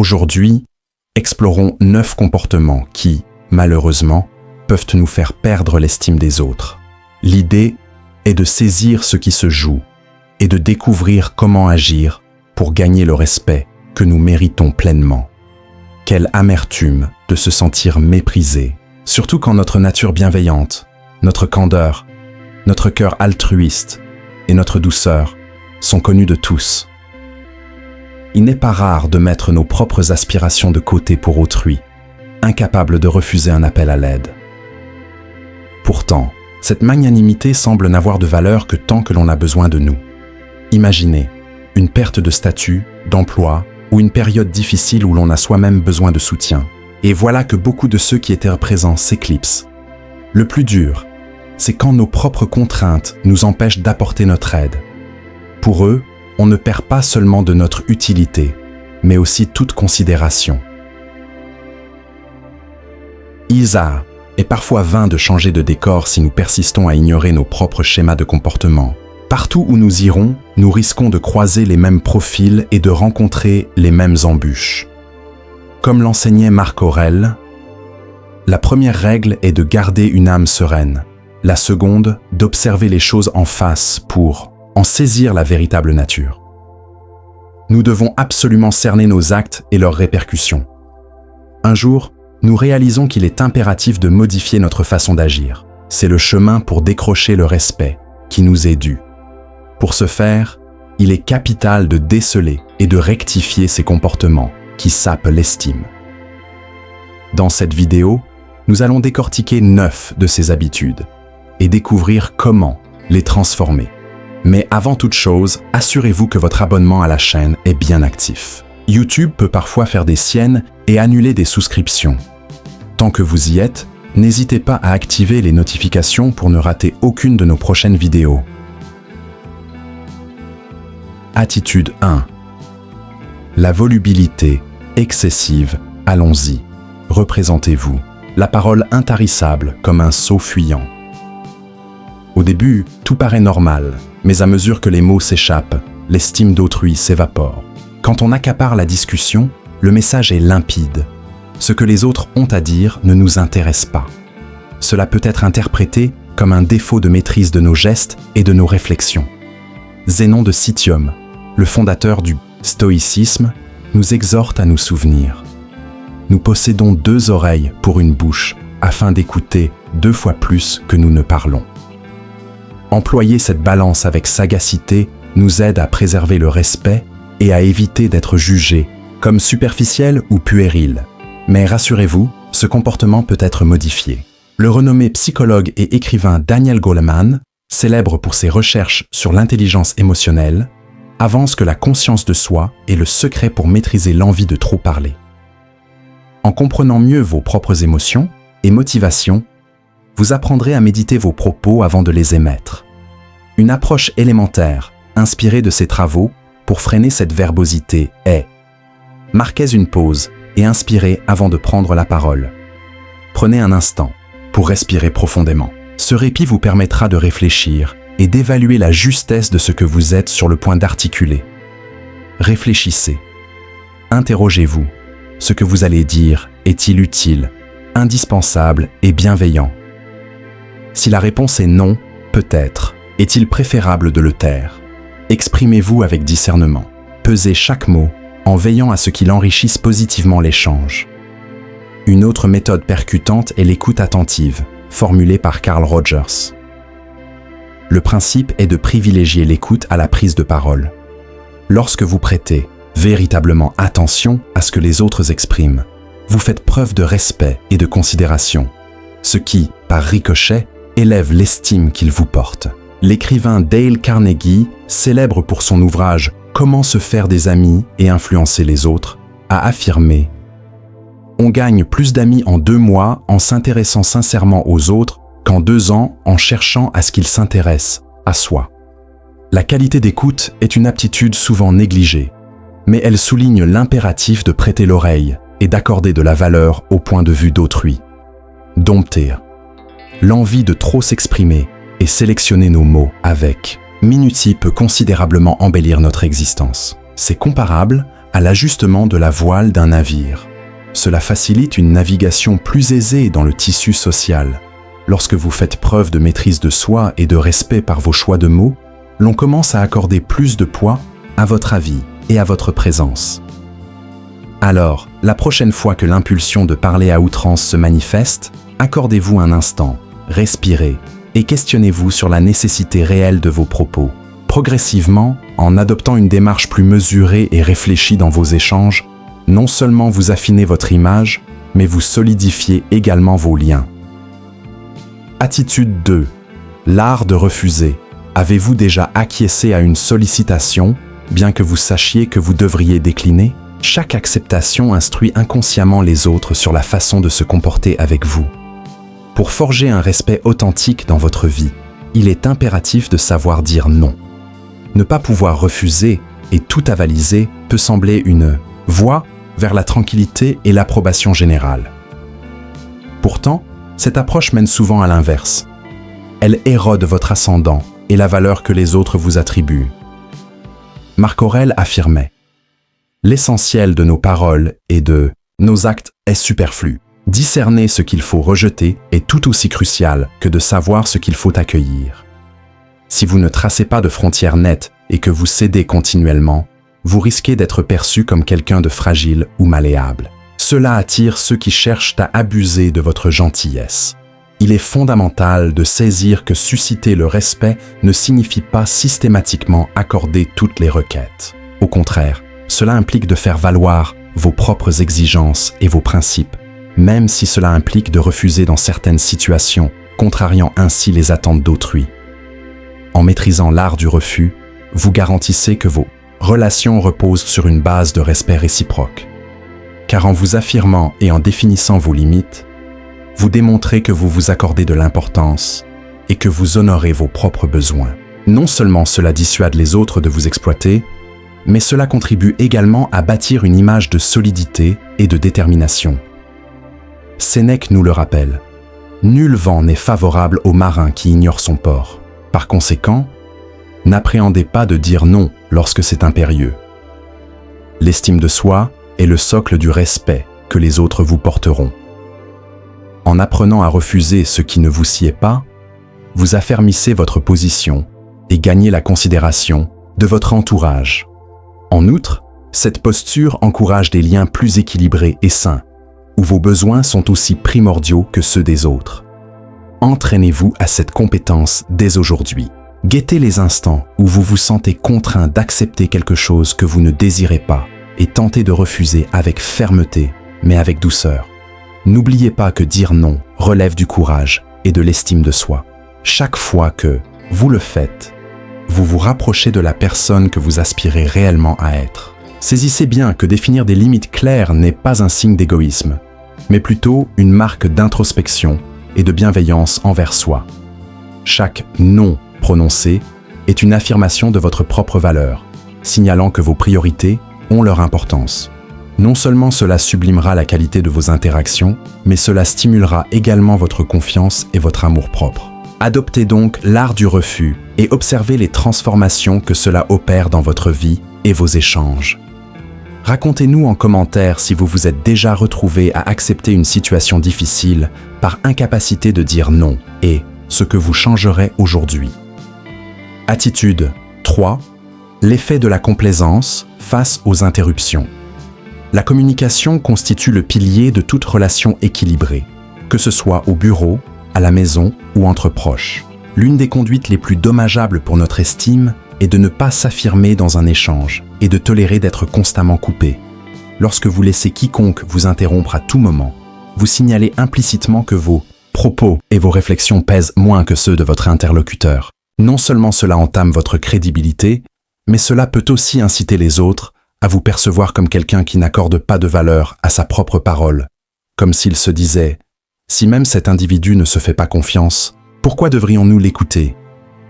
Aujourd'hui, explorons 9 comportements qui, malheureusement, peuvent nous faire perdre l'estime des autres. L'idée est de saisir ce qui se joue et de découvrir comment agir pour gagner le respect que nous méritons pleinement. Quelle amertume de se sentir méprisé, surtout quand notre nature bienveillante, notre candeur, notre cœur altruiste et notre douceur sont connus de tous. Il n'est pas rare de mettre nos propres aspirations de côté pour autrui, incapables de refuser un appel à l'aide. Pourtant, cette magnanimité semble n'avoir de valeur que tant que l'on a besoin de nous. Imaginez une perte de statut, d'emploi ou une période difficile où l'on a soi-même besoin de soutien. Et voilà que beaucoup de ceux qui étaient présents s'éclipsent. Le plus dur, c'est quand nos propres contraintes nous empêchent d'apporter notre aide. Pour eux, on ne perd pas seulement de notre utilité, mais aussi toute considération. Isa est parfois vain de changer de décor si nous persistons à ignorer nos propres schémas de comportement. Partout où nous irons, nous risquons de croiser les mêmes profils et de rencontrer les mêmes embûches. Comme l'enseignait Marc Aurèle, la première règle est de garder une âme sereine. La seconde, d'observer les choses en face pour en saisir la véritable nature. Nous devons absolument cerner nos actes et leurs répercussions. Un jour, nous réalisons qu'il est impératif de modifier notre façon d'agir. C'est le chemin pour décrocher le respect qui nous est dû. Pour ce faire, il est capital de déceler et de rectifier ces comportements qui sapent l'estime. Dans cette vidéo, nous allons décortiquer 9 de ces habitudes et découvrir comment les transformer. Mais avant toute chose, assurez-vous que votre abonnement à la chaîne est bien actif. YouTube peut parfois faire des siennes et annuler des souscriptions. Tant que vous y êtes, n'hésitez pas à activer les notifications pour ne rater aucune de nos prochaines vidéos. Attitude 1. La volubilité excessive, allons-y. Représentez-vous. La parole intarissable comme un seau fuyant. Au début, tout paraît normal, mais à mesure que les mots s'échappent, l'estime d'autrui s'évapore. Quand on accapare la discussion, le message est limpide. Ce que les autres ont à dire ne nous intéresse pas. Cela peut être interprété comme un défaut de maîtrise de nos gestes et de nos réflexions. Zénon de Citium, le fondateur du stoïcisme, nous exhorte à nous souvenir. Nous possédons 2 oreilles pour une bouche afin d'écouter 2 fois plus que nous ne parlons. Employer cette balance avec sagacité nous aide à préserver le respect et à éviter d'être jugé comme superficiel ou puéril. Mais rassurez-vous, ce comportement peut être modifié. Le renommé psychologue et écrivain Daniel Goleman, célèbre pour ses recherches sur l'intelligence émotionnelle, avance que la conscience de soi est le secret pour maîtriser l'envie de trop parler. En comprenant mieux vos propres émotions et motivations, vous apprendrez à méditer vos propos avant de les émettre. Une approche élémentaire, inspirée de ces travaux, pour freiner cette verbosité est: marquez une pause et inspirez avant de prendre la parole. Prenez un instant pour respirer profondément. Ce répit vous permettra de réfléchir et d'évaluer la justesse de ce que vous êtes sur le point d'articuler. Réfléchissez. Interrogez-vous. Ce que vous allez dire est-il utile, indispensable et bienveillant? Si la réponse est non, peut-être, est-il préférable de le taire? Exprimez-vous avec discernement. Pesez chaque mot en veillant à ce qu'il enrichisse positivement l'échange. Une autre méthode percutante est l'écoute attentive, formulée par Carl Rogers. Le principe est de privilégier l'écoute à la prise de parole. Lorsque vous prêtez véritablement attention à ce que les autres expriment, vous faites preuve de respect et de considération, ce qui, par ricochet, élève l'estime qu'ils vous portent. L'écrivain Dale Carnegie, célèbre pour son ouvrage « Comment se faire des amis et influencer les autres », a affirmé « On gagne plus d'amis en 2 mois en s'intéressant sincèrement aux autres qu'en 2 ans en cherchant à ce qu'ils s'intéressent à soi. » La qualité d'écoute est une aptitude souvent négligée, mais elle souligne l'impératif de prêter l'oreille et d'accorder de la valeur au point de vue d'autrui. Dompter. L'envie de trop s'exprimer et sélectionner nos mots avec minutie peut considérablement embellir notre existence. C'est comparable à l'ajustement de la voile d'un navire. Cela facilite une navigation plus aisée dans le tissu social. Lorsque vous faites preuve de maîtrise de soi et de respect par vos choix de mots, l'on commence à accorder plus de poids à votre avis et à votre présence. Alors, la prochaine fois que l'impulsion de parler à outrance se manifeste, accordez-vous un instant, respirez et questionnez-vous sur la nécessité réelle de vos propos. Progressivement, en adoptant une démarche plus mesurée et réfléchie dans vos échanges, non seulement vous affinez votre image, mais vous solidifiez également vos liens. Attitude 2. L'art de refuser. Avez-vous déjà acquiescé à une sollicitation, bien que vous sachiez que vous devriez décliner? Chaque acceptation instruit inconsciemment les autres sur la façon de se comporter avec vous. Pour forger un respect authentique dans votre vie, il est impératif de savoir dire non. Ne pas pouvoir refuser et tout avaliser peut sembler une voie vers la tranquillité et l'approbation générale. Pourtant, cette approche mène souvent à l'inverse. Elle érode votre ascendant et la valeur que les autres vous attribuent. Marc Aurèle affirmait: « L'essentiel de nos paroles et de nos actes est superflu. Discerner ce qu'il faut rejeter est tout aussi crucial que de savoir ce qu'il faut accueillir. » Si vous ne tracez pas de frontières nettes et que vous cédez continuellement, vous risquez d'être perçu comme quelqu'un de fragile ou malléable. Cela attire ceux qui cherchent à abuser de votre gentillesse. Il est fondamental de saisir que susciter le respect ne signifie pas systématiquement accorder toutes les requêtes. Au contraire, cela implique de faire valoir vos propres exigences et vos principes, même si cela implique de refuser dans certaines situations, contrariant ainsi les attentes d'autrui. En maîtrisant l'art du refus, vous garantissez que vos relations reposent sur une base de respect réciproque. Car en vous affirmant et en définissant vos limites, vous démontrez que vous vous accordez de l'importance et que vous honorez vos propres besoins. Non seulement cela dissuade les autres de vous exploiter, mais cela contribue également à bâtir une image de solidité et de détermination. Sénèque nous le rappelle: « Nul vent n'est favorable au marin qui ignore son port. » Par conséquent, n'appréhendez pas de dire non lorsque c'est impérieux. L'estime de soi est le socle du respect que les autres vous porteront. En apprenant à refuser ce qui ne vous sied pas, vous affermissez votre position et gagnez la considération de votre entourage. En outre, cette posture encourage des liens plus équilibrés et sains, où vos besoins sont aussi primordiaux que ceux des autres. Entraînez-vous à cette compétence dès aujourd'hui. Guettez les instants où vous vous sentez contraint d'accepter quelque chose que vous ne désirez pas et tentez de refuser avec fermeté, mais avec douceur. N'oubliez pas que dire non relève du courage et de l'estime de soi. Chaque fois que vous le faites, vous vous rapprochez de la personne que vous aspirez réellement à être. Saisissez bien que définir des limites claires n'est pas un signe d'égoïsme, mais plutôt une marque d'introspection et de bienveillance envers soi. Chaque « non » prononcé est une affirmation de votre propre valeur, signalant que vos priorités ont leur importance. Non seulement cela sublimera la qualité de vos interactions, mais cela stimulera également votre confiance et votre amour-propre. Adoptez donc l'art du refus et observez les transformations que cela opère dans votre vie et vos échanges. Racontez-nous en commentaire si vous vous êtes déjà retrouvé à accepter une situation difficile par incapacité de dire non et ce que vous changerez aujourd'hui. Attitude 3. L'effet de la complaisance face aux interruptions. La communication constitue le pilier de toute relation équilibrée, que ce soit au bureau, à la maison ou entre proches. L'une des conduites les plus dommageables pour notre estime est de ne pas s'affirmer dans un échange et de tolérer d'être constamment coupé. Lorsque vous laissez quiconque vous interrompre à tout moment, vous signalez implicitement que vos propos et vos réflexions pèsent moins que ceux de votre interlocuteur. Non seulement cela entame votre crédibilité, mais cela peut aussi inciter les autres à vous percevoir comme quelqu'un qui n'accorde pas de valeur à sa propre parole, comme s'il se disait « Si même cet individu ne se fait pas confiance, pourquoi devrions-nous l'écouter ?»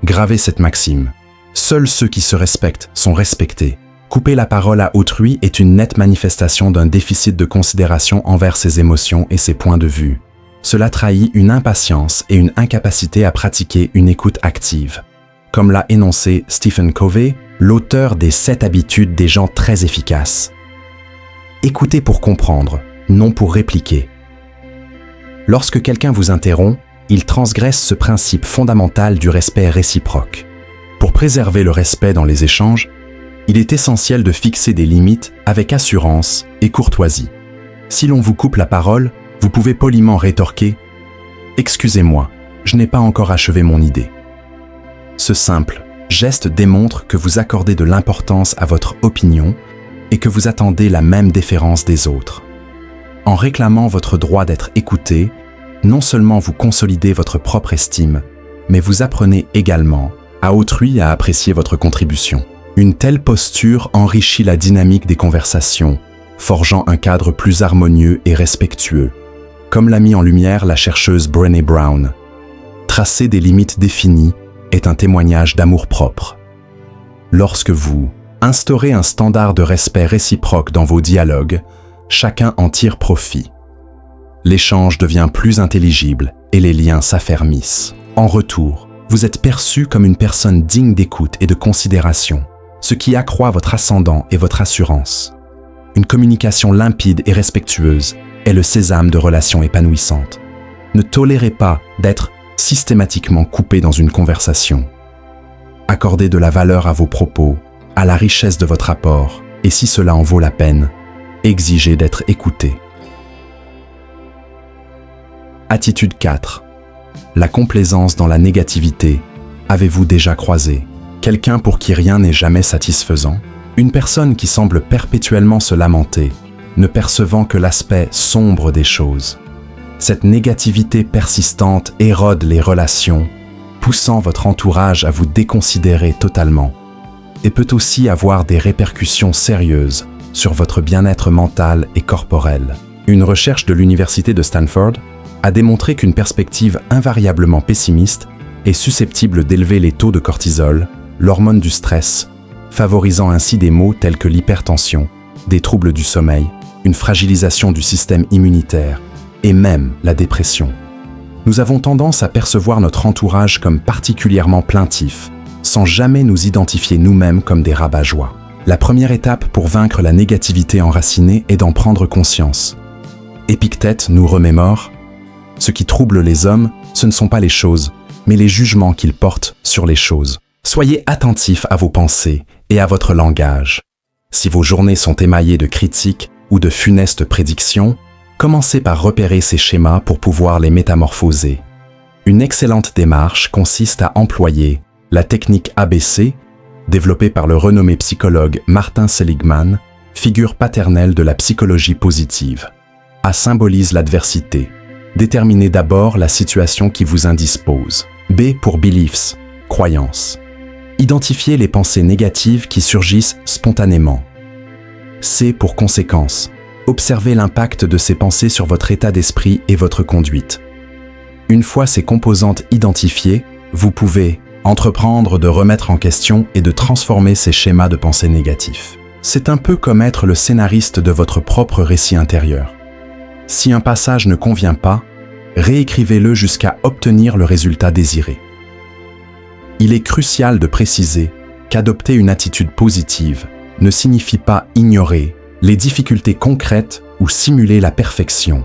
Gravez cette maxime. Seuls ceux qui se respectent sont respectés. Couper la parole à autrui est une nette manifestation d'un déficit de considération envers ses émotions et ses points de vue. Cela trahit une impatience et une incapacité à pratiquer une écoute active. Comme l'a énoncé Stephen Covey, l'auteur des 7 habitudes des gens très efficaces, Écoutez pour comprendre, non pour répliquer. Lorsque quelqu'un vous interrompt, il transgresse ce principe fondamental du respect réciproque. Pour préserver le respect dans les échanges, il est essentiel de fixer des limites avec assurance et courtoisie. Si l'on vous coupe la parole, vous pouvez poliment rétorquer « Excusez-moi, je n'ai pas encore achevé mon idée ». Ce simple geste démontre que vous accordez de l'importance à votre opinion et que vous attendez la même déférence des autres. En réclamant votre droit d'être écouté, non seulement vous consolidez votre propre estime, mais vous apprenez également à autrui à apprécier votre contribution. Une telle posture enrichit la dynamique des conversations, forgeant un cadre plus harmonieux et respectueux. Comme l'a mis en lumière la chercheuse Brené Brown, tracer des limites définies est un témoignage d'amour-propre. Lorsque vous instaurez un standard de respect réciproque dans vos dialogues, chacun en tire profit. L'échange devient plus intelligible et les liens s'affermissent. En retour, vous êtes perçu comme une personne digne d'écoute et de considération, ce qui accroît votre ascendant et votre assurance. Une communication limpide et respectueuse est le sésame de relations épanouissantes. Ne tolérez pas d'être systématiquement coupé dans une conversation. Accordez de la valeur à vos propos, à la richesse de votre apport, et si cela en vaut la peine, exigez d'être écouté. Attitude 4. La complaisance dans la négativité. Avez-vous déjà croisé quelqu'un pour qui rien n'est jamais satisfaisant? Une personne qui semble perpétuellement se lamenter, ne percevant que l'aspect sombre des choses. Cette négativité persistante érode les relations, poussant votre entourage à vous déconsidérer totalement, et peut aussi avoir des répercussions sérieuses sur votre bien-être mental et corporel. Une recherche de l'Université de Stanford a démontré qu'une perspective invariablement pessimiste est susceptible d'élever les taux de cortisol, l'hormone du stress, favorisant ainsi des maux tels que l'hypertension, des troubles du sommeil, une fragilisation du système immunitaire et même la dépression. Nous avons tendance à percevoir notre entourage comme particulièrement plaintif, sans jamais nous identifier nous-mêmes comme des rabat-joie. La première étape pour vaincre la négativité enracinée est d'en prendre conscience. Épictète nous remémore « Ce qui trouble les hommes, ce ne sont pas les choses, mais les jugements qu'ils portent sur les choses. » Soyez attentifs à vos pensées et à votre langage. Si vos journées sont émaillées de critiques ou de funestes prédictions, commencez par repérer ces schémas pour pouvoir les métamorphoser. Une excellente démarche consiste à employer la technique ABC, développée par le renommé psychologue Martin Seligman, figure paternelle de la psychologie positive. A symbolise l'adversité. Déterminez d'abord la situation qui vous indispose. B pour beliefs, croyances. Identifiez les pensées négatives qui surgissent spontanément. C pour conséquences. Observez l'impact de ces pensées sur votre état d'esprit et votre conduite. Une fois ces composantes identifiées, vous pouvez entreprendre de remettre en question et de transformer ces schémas de pensée négatifs. C'est un peu comme être le scénariste de votre propre récit intérieur. Si un passage ne convient pas, réécrivez-le jusqu'à obtenir le résultat désiré. Il est crucial de préciser qu'adopter une attitude positive ne signifie pas ignorer les difficultés concrètes ou simuler la perfection.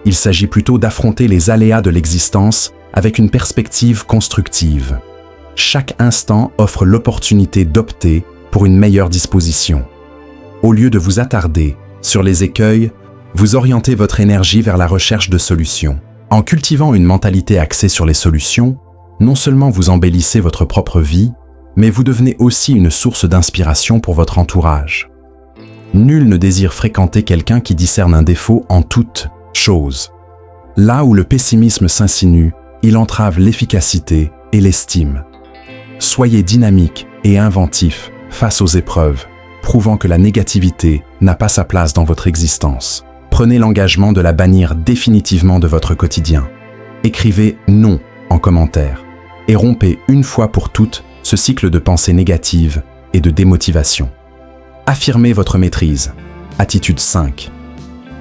Il s'agit plutôt d'affronter les aléas de l'existence avec une perspective constructive. Chaque instant offre l'opportunité d'opter pour une meilleure disposition. Au lieu de vous attarder sur les écueils, vous orientez votre énergie vers la recherche de solutions. En cultivant une mentalité axée sur les solutions, non seulement vous embellissez votre propre vie, mais vous devenez aussi une source d'inspiration pour votre entourage. Nul ne désire fréquenter quelqu'un qui discerne un défaut en toute chose. Là où le pessimisme s'insinue, il entrave l'efficacité et l'estime. Soyez dynamique et inventif face aux épreuves, prouvant que la négativité n'a pas sa place dans votre existence. Prenez l'engagement de la bannir définitivement de votre quotidien. Écrivez « non » en commentaire et rompez une fois pour toutes ce cycle de pensées négatives et de démotivation. Affirmez votre maîtrise. Attitude 5.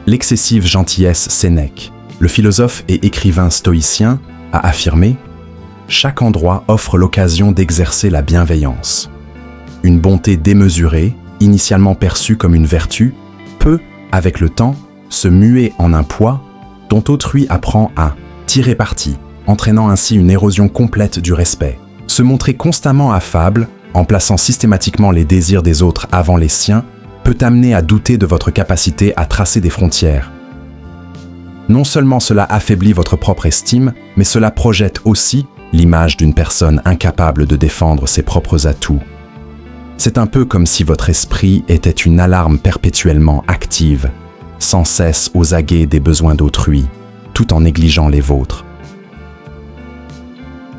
L'excessive gentillesse Sénèque. Le philosophe et écrivain stoïcien a affirmé « Chaque endroit offre l'occasion d'exercer la bienveillance. Une bonté démesurée, initialement perçue comme une vertu, peut Avec le temps, se muer en un poids dont autrui apprend à tirer parti, entraînant ainsi une érosion complète du respect. Se montrer constamment affable, en plaçant systématiquement les désirs des autres avant les siens, peut amener à douter de votre capacité à tracer des frontières. Non seulement cela affaiblit votre propre estime, mais cela projette aussi l'image d'une personne incapable de défendre ses propres atouts. C'est un peu comme si votre esprit était une alarme perpétuellement active, sans cesse aux aguets des besoins d'autrui, tout en négligeant les vôtres.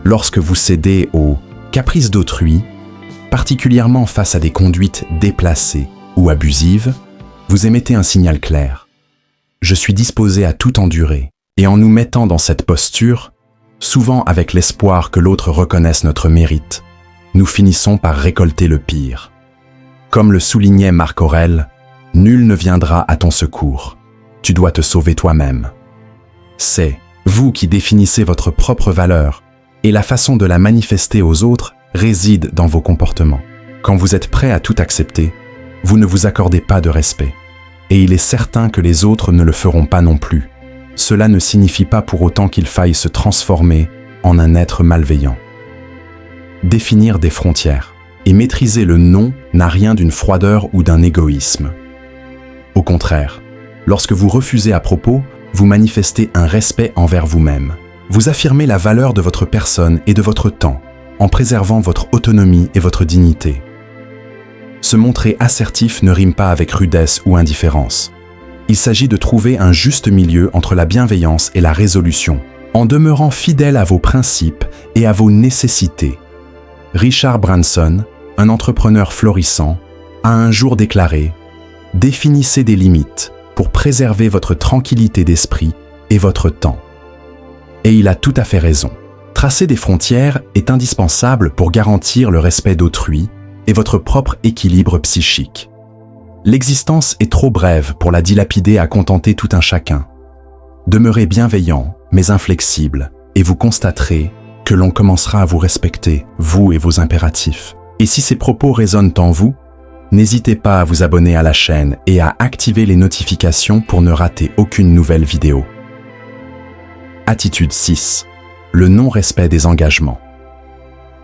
Lorsque vous cédez aux caprices d'autrui, particulièrement face à des conduites déplacées ou abusives, vous émettez un signal clair. Je suis disposé à tout endurer, et en nous mettant dans cette posture, souvent avec l'espoir que l'autre reconnaisse notre mérite, nous finissons par récolter le pire. Comme le soulignait Marc Aurèle, « Nul ne viendra à ton secours. Tu dois te sauver toi-même. » C'est vous qui définissez votre propre valeur, et la façon de la manifester aux autres réside dans vos comportements. Quand vous êtes prêt à tout accepter, vous ne vous accordez pas de respect. Et il est certain que les autres ne le feront pas non plus. Cela ne signifie pas pour autant qu'il faille se transformer en un être malveillant. Définir des frontières et maîtriser le non n'a rien d'une froideur ou d'un égoïsme. Au contraire, lorsque vous refusez à propos, vous manifestez un respect envers vous-même. Vous affirmez la valeur de votre personne et de votre temps, en préservant votre autonomie et votre dignité. Se montrer assertif ne rime pas avec rudesse ou indifférence. Il s'agit de trouver un juste milieu entre la bienveillance et la résolution, en demeurant fidèle à vos principes et à vos nécessités. Richard Branson, un entrepreneur florissant, a un jour déclaré « Définissez des limites pour préserver votre tranquillité d'esprit et votre temps. » Et il a tout à fait raison. Tracer des frontières est indispensable pour garantir le respect d'autrui et votre propre équilibre psychique. L'existence est trop brève pour la dilapider à contenter tout un chacun. Demeurez bienveillant, mais inflexible, et vous constaterez que l'on commencera à vous respecter, vous et vos impératifs. Et si ces propos résonnent en vous, n'hésitez pas à vous abonner à la chaîne et à activer les notifications pour ne rater aucune nouvelle vidéo. Attitude 6. Le non-respect des engagements.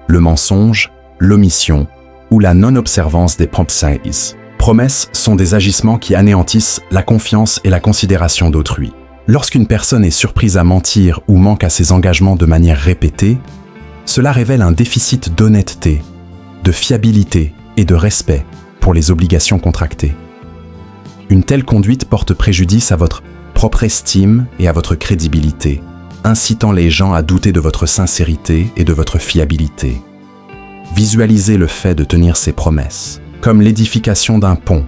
Le mensonge, l'omission ou la non-observance des promises. Promesses sont des agissements qui anéantissent la confiance et la considération d'autrui. Lorsqu'une personne est surprise à mentir ou manque à ses engagements de manière répétée, cela révèle un déficit d'honnêteté, de fiabilité et de respect pour les obligations contractées. Une telle conduite porte préjudice à votre propre estime et à votre crédibilité, incitant les gens à douter de votre sincérité et de votre fiabilité. Visualisez le fait de tenir ses promesses. Comme l'édification d'un pont,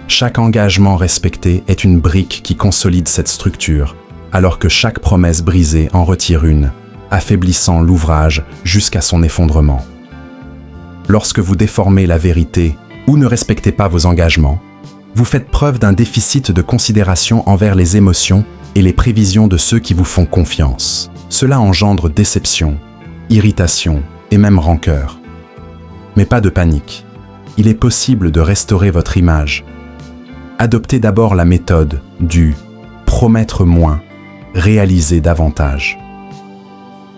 chaque engagement respecté est une brique qui consolide cette structure, alors que chaque promesse brisée en retire une, affaiblissant l'ouvrage jusqu'à son effondrement. Lorsque vous déformez la vérité ou ne respectez pas vos engagements, vous faites preuve d'un déficit de considération envers les émotions et les prévisions de ceux qui vous font confiance. Cela engendre déception, irritation et même rancœur. Mais pas de panique. Il est possible de restaurer votre image. Adoptez d'abord la méthode du « promettre moins, réaliser davantage ».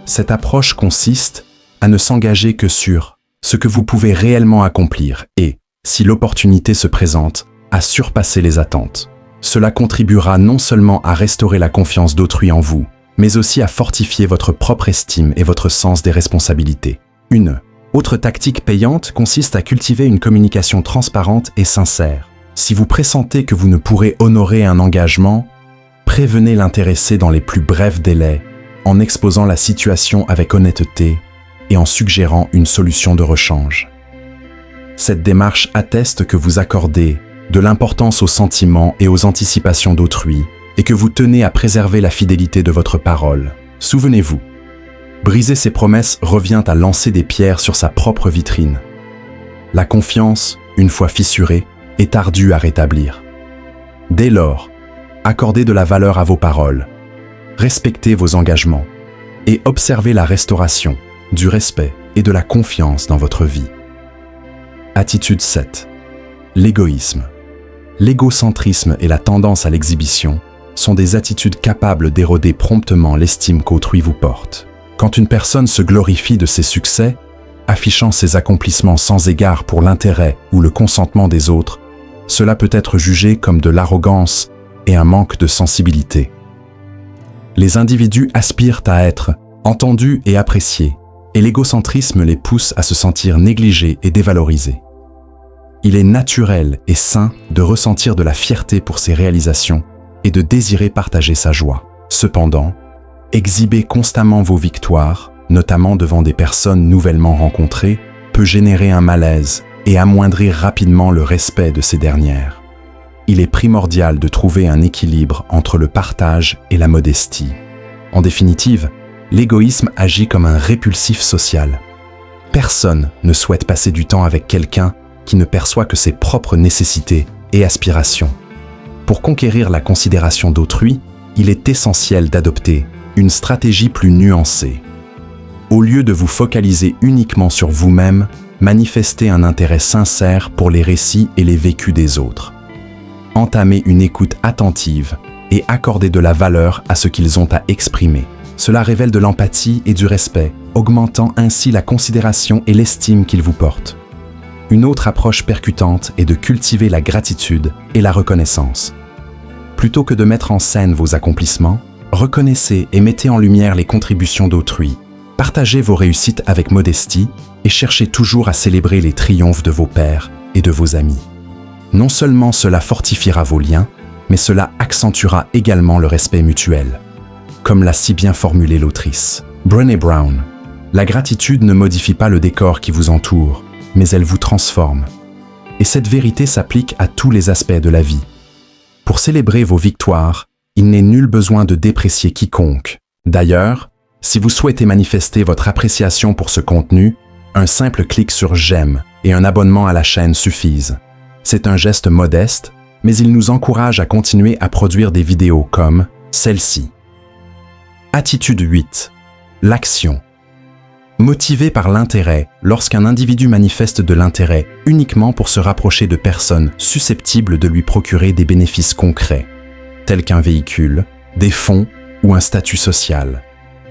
Cette approche consiste à ne s'engager que sur ce que vous pouvez réellement accomplir et, si l'opportunité se présente, à surpasser les attentes. Cela contribuera non seulement à restaurer la confiance d'autrui en vous, mais aussi à fortifier votre propre estime et votre sens des responsabilités. Une autre tactique payante consiste à cultiver une communication transparente et sincère. Si vous pressentez que vous ne pourrez honorer un engagement, prévenez l'intéressé dans les plus brefs délais, en exposant la situation avec honnêteté et en suggérant une solution de rechange. Cette démarche atteste que vous accordez de l'importance aux sentiments et aux anticipations d'autrui et que vous tenez à préserver la fidélité de votre parole. Souvenez-vous, briser ses promesses revient à lancer des pierres sur sa propre vitrine. La confiance, une fois fissurée, est ardue à rétablir. Dès lors, accordez de la valeur à vos paroles, respectez vos engagements et observez la restauration, du respect et de la confiance dans votre vie. Attitude 7. L'égoïsme. L'égocentrisme et la tendance à l'exhibition sont des attitudes capables d'éroder promptement l'estime qu'autrui vous porte. Quand une personne se glorifie de ses succès, affichant ses accomplissements sans égard pour l'intérêt ou le consentement des autres, cela peut être jugé comme de l'arrogance et un manque de sensibilité. Les individus aspirent à être entendus et appréciés, et l'égocentrisme les pousse à se sentir négligés et dévalorisés. Il est naturel et sain de ressentir de la fierté pour ses réalisations et de désirer partager sa joie. Cependant, exhiber constamment vos victoires, notamment devant des personnes nouvellement rencontrées, peut générer un malaise et amoindrir rapidement le respect de ces dernières. Il est primordial de trouver un équilibre entre le partage et la modestie. En définitive, l'égoïsme agit comme un répulsif social. Personne ne souhaite passer du temps avec quelqu'un qui ne perçoit que ses propres nécessités et aspirations. Pour conquérir la considération d'autrui, il est essentiel d'adopter une stratégie plus nuancée. Au lieu de vous focaliser uniquement sur vous-même, manifestez un intérêt sincère pour les récits et les vécus des autres. Entamez une écoute attentive et accordez de la valeur à ce qu'ils ont à exprimer. Cela révèle de l'empathie et du respect, augmentant ainsi la considération et l'estime qu'ils vous portent. Une autre approche percutante est de cultiver la gratitude et la reconnaissance. Plutôt que de mettre en scène vos accomplissements, reconnaissez et mettez en lumière les contributions d'autrui. Partagez vos réussites avec modestie et cherchez toujours à célébrer les triomphes de vos pairs et de vos amis. Non seulement cela fortifiera vos liens, mais cela accentuera également le respect mutuel. Comme l'a si bien formulé l'autrice Brené Brown, la gratitude ne modifie pas le décor qui vous entoure, mais elle vous transforme. Et cette vérité s'applique à tous les aspects de la vie. Pour célébrer vos victoires, il n'est nul besoin de déprécier quiconque. D'ailleurs, si vous souhaitez manifester votre appréciation pour ce contenu, un simple clic sur « J'aime » et un abonnement à la chaîne suffisent. C'est un geste modeste, mais il nous encourage à continuer à produire des vidéos comme celle-ci. Attitude 8. L'action. Motivé par l'intérêt, lorsqu'un individu manifeste de l'intérêt uniquement pour se rapprocher de personnes susceptibles de lui procurer des bénéfices concrets, tels qu'un véhicule, des fonds ou un statut social.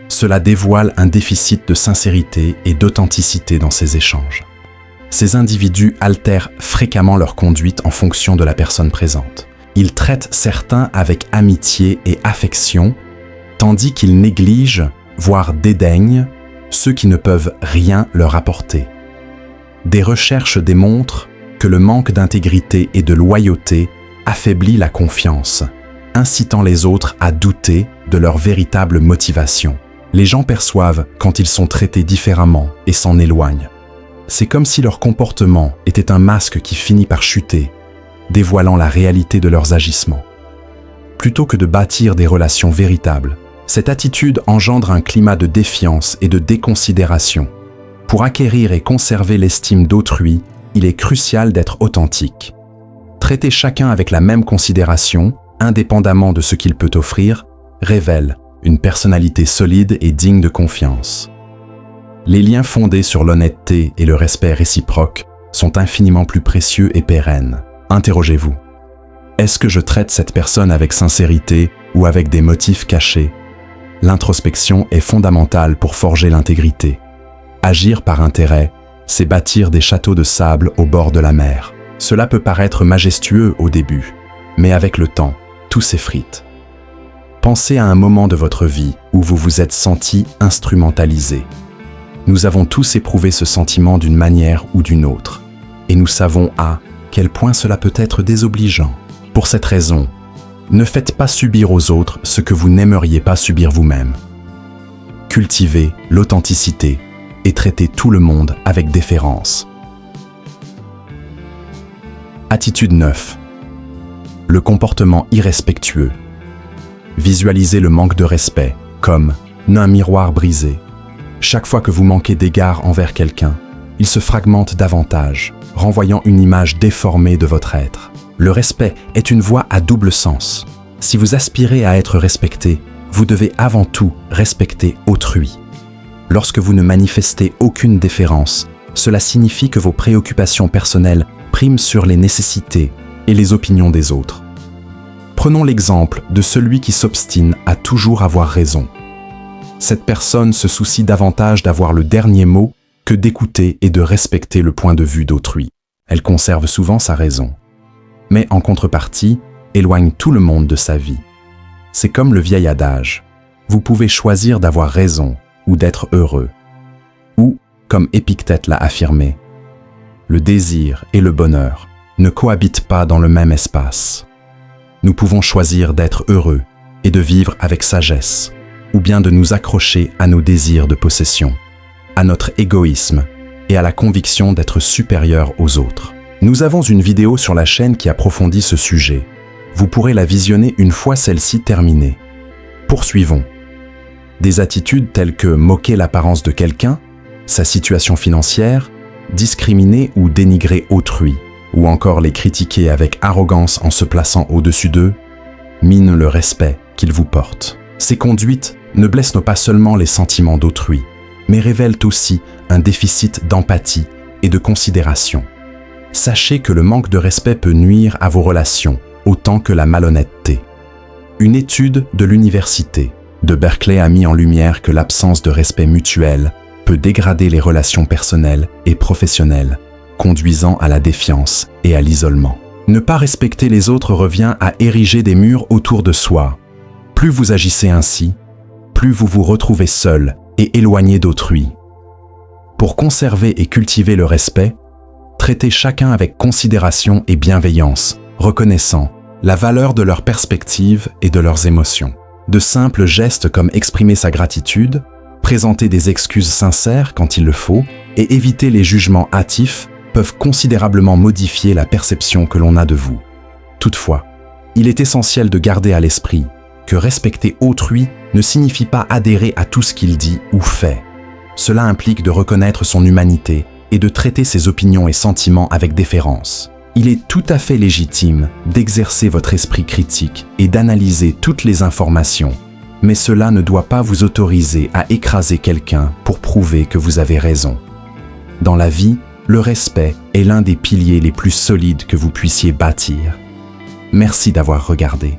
Cela dévoile un déficit de sincérité et d'authenticité dans ces échanges. Ces individus altèrent fréquemment leur conduite en fonction de la personne présente. Ils traitent certains avec amitié et affection, tandis qu'ils négligent, voire dédaignent, ceux qui ne peuvent rien leur apporter. Des recherches démontrent que le manque d'intégrité et de loyauté affaiblit la confiance, incitant les autres à douter de leur véritable motivation. Les gens perçoivent quand ils sont traités différemment et s'en éloignent. C'est comme si leur comportement était un masque qui finit par chuter, dévoilant la réalité de leurs agissements. Plutôt que de bâtir des relations véritables, cette attitude engendre un climat de défiance et de déconsidération. Pour acquérir et conserver l'estime d'autrui, il est crucial d'être authentique. Traiter chacun avec la même considération, indépendamment de ce qu'il peut offrir, révèle une personnalité solide et digne de confiance. Les liens fondés sur l'honnêteté et le respect réciproque sont infiniment plus précieux et pérennes. Interrogez-vous. Est-ce que je traite cette personne avec sincérité ou avec des motifs cachés? L'introspection est fondamentale pour forger l'intégrité. Agir par intérêt, c'est bâtir des châteaux de sable au bord de la mer. Cela peut paraître majestueux au début, mais avec le temps, tout s'effrite. Pensez à un moment de votre vie où vous vous êtes senti instrumentalisé. Nous avons tous éprouvé ce sentiment d'une manière ou d'une autre, et nous savons à quel point cela peut être désobligeant. Pour cette raison, ne faites pas subir aux autres ce que vous n'aimeriez pas subir vous-même. Cultivez l'authenticité et traitez tout le monde avec déférence. Attitude 9. Le comportement irrespectueux. Visualisez le manque de respect comme un miroir brisé. Chaque fois que vous manquez d'égard envers quelqu'un, il se fragmente davantage, renvoyant une image déformée de votre être. Le respect est une voie à double sens. Si vous aspirez à être respecté, vous devez avant tout respecter autrui. Lorsque vous ne manifestez aucune déférence, cela signifie que vos préoccupations personnelles priment sur les nécessités et les opinions des autres. Prenons l'exemple de celui qui s'obstine à toujours avoir raison. Cette personne se soucie davantage d'avoir le dernier mot que d'écouter et de respecter le point de vue d'autrui. Elle conserve souvent sa raison, mais en contrepartie, éloigne tout le monde de sa vie. C'est comme le vieil adage, vous pouvez choisir d'avoir raison ou d'être heureux. Ou, comme Épictète l'a affirmé, le désir et le bonheur ne cohabitent pas dans le même espace. Nous pouvons choisir d'être heureux et de vivre avec sagesse, ou bien de nous accrocher à nos désirs de possession, à notre égoïsme et à la conviction d'être supérieur aux autres. Nous avons une vidéo sur la chaîne qui approfondit ce sujet. Vous pourrez la visionner une fois celle-ci terminée. Poursuivons. Des attitudes telles que moquer l'apparence de quelqu'un, sa situation financière, discriminer ou dénigrer autrui, ou encore les critiquer avec arrogance en se plaçant au-dessus d'eux, minent le respect qu'ils vous portent. Ces conduites ne blessent pas seulement les sentiments d'autrui, mais révèlent aussi un déficit d'empathie et de considération. Sachez que le manque de respect peut nuire à vos relations, autant que la malhonnêteté. Une étude de l'université de Berkeley a mis en lumière que l'absence de respect mutuel peut dégrader les relations personnelles et professionnelles, conduisant à la défiance et à l'isolement. Ne pas respecter les autres revient à ériger des murs autour de soi. Plus vous agissez ainsi, plus vous vous retrouvez seul et éloigné d'autrui. Pour conserver et cultiver le respect, traitez chacun avec considération et bienveillance, reconnaissant la valeur de leurs perspectives et de leurs émotions. De simples gestes comme exprimer sa gratitude, présenter des excuses sincères quand il le faut et éviter les jugements hâtifs peuvent considérablement modifier la perception que l'on a de vous. Toutefois, il est essentiel de garder à l'esprit que respecter autrui ne signifie pas adhérer à tout ce qu'il dit ou fait. Cela implique de reconnaître son humanité et de traiter ses opinions et sentiments avec déférence. Il est tout à fait légitime d'exercer votre esprit critique et d'analyser toutes les informations, mais cela ne doit pas vous autoriser à écraser quelqu'un pour prouver que vous avez raison. Dans la vie, le respect est l'un des piliers les plus solides que vous puissiez bâtir. Merci d'avoir regardé.